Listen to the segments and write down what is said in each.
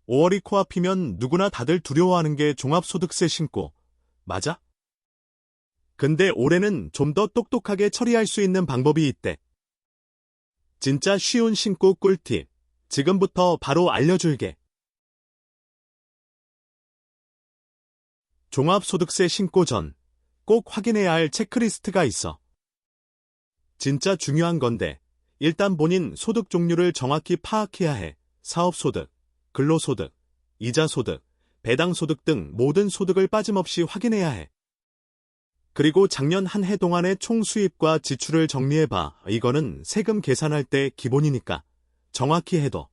5월이 코앞이면 누구나 다들 두려워하는 게 종합소득세 신고, 맞아? 근데 올해는 좀 더 똑똑하게 처리할 수 있는 방법이 있대. 진짜 쉬운 신고 꿀팁, 지금부터 바로 알려줄게. 종합소득세 신고 전, 꼭 확인해야 할 체크리스트가 있어. 진짜 중요한 건데, 일단 본인 소득 종류를 정확히 파악해야 해. 사업소득, 근로소득, 이자소득, 배당소득 등 모든 소득을 빠짐없이 확인해야 해. 그리고 작년 한 해 동안의 총 수입과 지출을 정리해봐. 이거는 세금 계산할 때 기본이니까 정확히 해둬.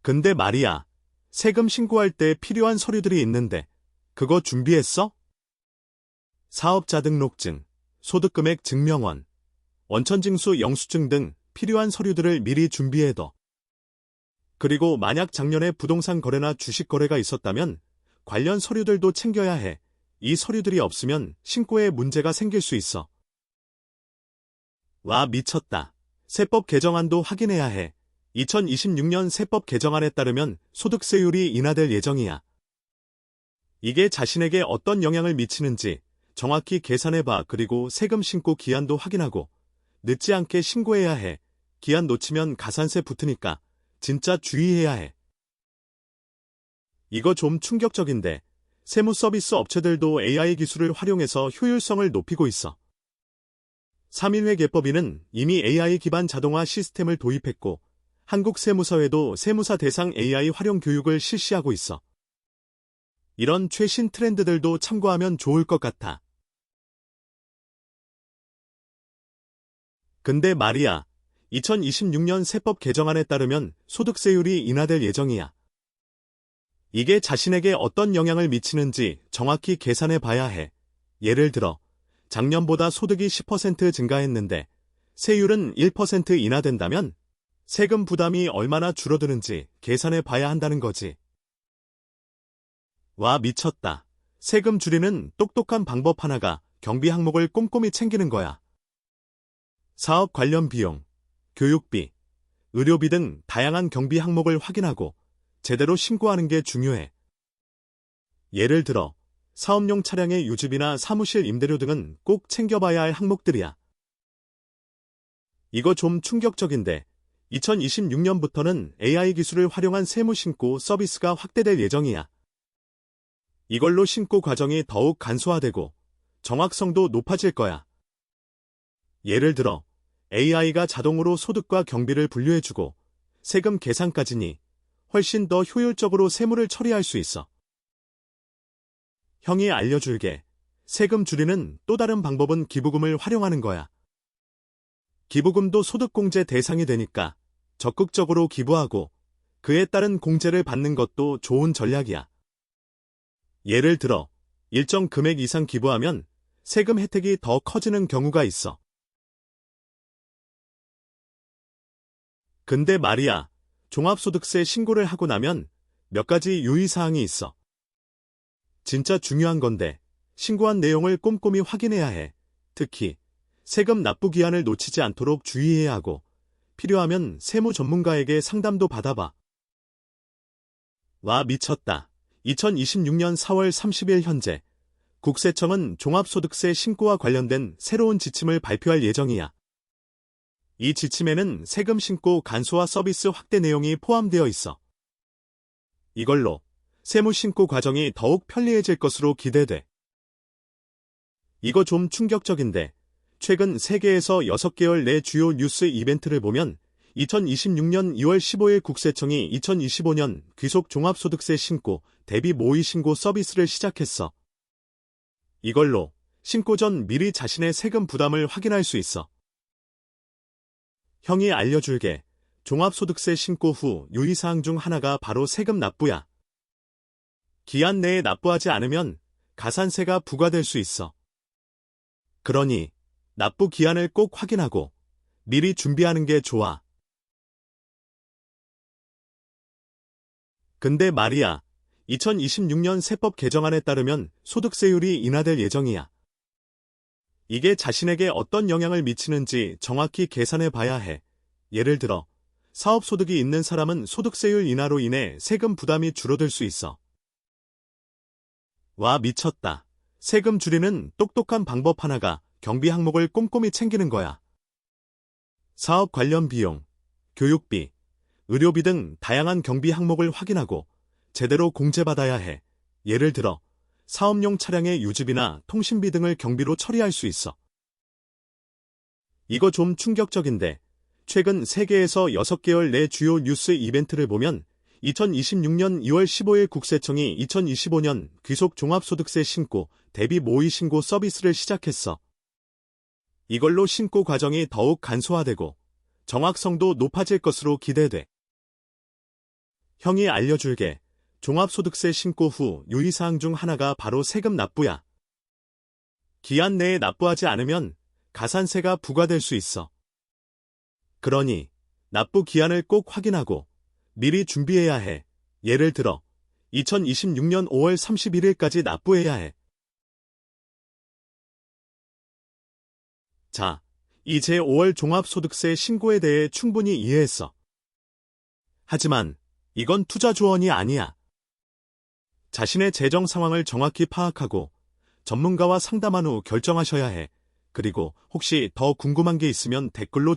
근데 말이야, 세금 신고할 때 필요한 서류들이 있는데 그거 준비했어? 사업자 등록증, 소득금액 증명원, 원천징수 영수증 등 필요한 서류들을 미리 준비해둬. 그리고 만약 작년에 부동산 거래나 주식 거래가 있었다면 관련 서류들도 챙겨야 해. 이 서류들이 없으면 신고에 문제가 생길 수 있어. 와, 미쳤다. 세법 개정안도 확인해야 해. 2026년 세법 개정안에 따르면 소득세율이 인하될 예정이야. 이게 자신에게 어떤 영향을 미치는지 정확히 계산해봐. 그리고 세금 신고 기한도 확인하고 늦지 않게 신고해야 해. 기한 놓치면 가산세 붙으니까 진짜 주의해야 해. 이거 좀 충격적인데 세무 서비스 업체들도 AI 기술을 활용해서 효율성을 높이고 있어. 3일회 개법위는 이미 AI 기반 자동화 시스템을 도입했고 한국세무사회도 세무사 대상 AI 활용 교육을 실시하고 있어. 이런 최신 트렌드들도 참고하면 좋을 것 같아. 근데 말이야, 2026년 세법 개정안에 따르면 소득세율이 인하될 예정이야. 이게 자신에게 어떤 영향을 미치는지 정확히 계산해 봐야 해. 예를 들어, 작년보다 소득이 10% 증가했는데 세율은 1% 인하된다면 세금 부담이 얼마나 줄어드는지 계산해 봐야 한다는 거지. 와, 미쳤다. 세금 줄이는 똑똑한 방법 하나가 경비 항목을 꼼꼼히 챙기는 거야. 사업 관련 비용, 교육비, 의료비 등 다양한 경비 항목을 확인하고 제대로 신고하는 게 중요해. 예를 들어, 사업용 차량의 유지비나 사무실 임대료 등은 꼭 챙겨봐야 할 항목들이야. 이거 좀 충격적인데 2026년부터는 AI 기술을 활용한 세무 신고 서비스가 확대될 예정이야. 이걸로 신고 과정이 더욱 간소화되고 정확성도 높아질 거야. 예를 들어, AI가 자동으로 소득과 경비를 분류해주고 세금 계산까지니 훨씬 더 효율적으로 세무를 처리할 수 있어. 형이 알려줄게. 세금 줄이는 또 다른 방법은 기부금을 활용하는 거야. 기부금도 소득공제 대상이 되니까 적극적으로 기부하고 그에 따른 공제를 받는 것도 좋은 전략이야. 예를 들어, 일정 금액 이상 기부하면 세금 혜택이 더 커지는 경우가 있어. 근데 말이야, 종합소득세 신고를 하고 나면 몇 가지 유의사항이 있어. 진짜 중요한 건데 신고한 내용을 꼼꼼히 확인해야 해. 특히 세금 납부 기한을 놓치지 않도록 주의해야 하고 필요하면 세무 전문가에게 상담도 받아봐. 와, 미쳤다. 2026년 4월 30일 현재 국세청은 종합소득세 신고와 관련된 새로운 지침을 발표할 예정이야. 이 지침에는 세금 신고 간소화 서비스 확대 내용이 포함되어 있어. 이걸로 세무 신고 과정이 더욱 편리해질 것으로 기대돼. 이거 좀 충격적인데 최근 세계에서 6개월 내 주요 뉴스 이벤트를 보면 2026년 2월 15일 국세청이 2025년 귀속 종합소득세 신고 대비 모의 신고 서비스를 시작했어. 이걸로 신고 전 미리 자신의 세금 부담을 확인할 수 있어. 형이 알려줄게. 종합소득세 신고 후 유의사항 중 하나가 바로 세금 납부야. 기한 내에 납부하지 않으면 가산세가 부과될 수 있어. 그러니 납부 기한을 꼭 확인하고 미리 준비하는 게 좋아. 근데 말이야, 2026년 세법 개정안에 따르면 소득세율이 인하될 예정이야. 이게 자신에게 어떤 영향을 미치는지 정확히 계산해 봐야 해. 예를 들어, 사업소득이 있는 사람은 소득세율 인하로 인해 세금 부담이 줄어들 수 있어. 와, 미쳤다. 세금 줄이는 똑똑한 방법 하나가 경비 항목을 꼼꼼히 챙기는 거야. 사업 관련 비용, 교육비, 의료비 등 다양한 경비 항목을 확인하고 제대로 공제받아야 해. 예를 들어 사업용 차량의 유지비나 통신비 등을 경비로 처리할 수 있어. 이거 좀 충격적인데 최근 세계에서 6개월 내 주요 뉴스 이벤트를 보면 2026년 2월 15일 국세청이 2025년 귀속 종합소득세 신고 대비 모의 신고 서비스를 시작했어. 이걸로 신고 과정이 더욱 간소화되고 정확성도 높아질 것으로 기대돼. 형이 알려줄게. 종합소득세 신고 후 유의사항 중 하나가 바로 세금 납부야. 기한 내에 납부하지 않으면 가산세가 부과될 수 있어. 그러니 납부 기한을 꼭 확인하고 미리 준비해야 해. 예를 들어 2026년 5월 31일까지 납부해야 해. 자, 이제 5월 종합소득세 신고에 대해 충분히 이해했어. 하지만 이건 투자 조언이 아니야. 자신의 재정 상황을 정확히 파악하고 전문가와 상담한 후 결정하셔야 해. 그리고 혹시 더 궁금한 게 있으면 댓글로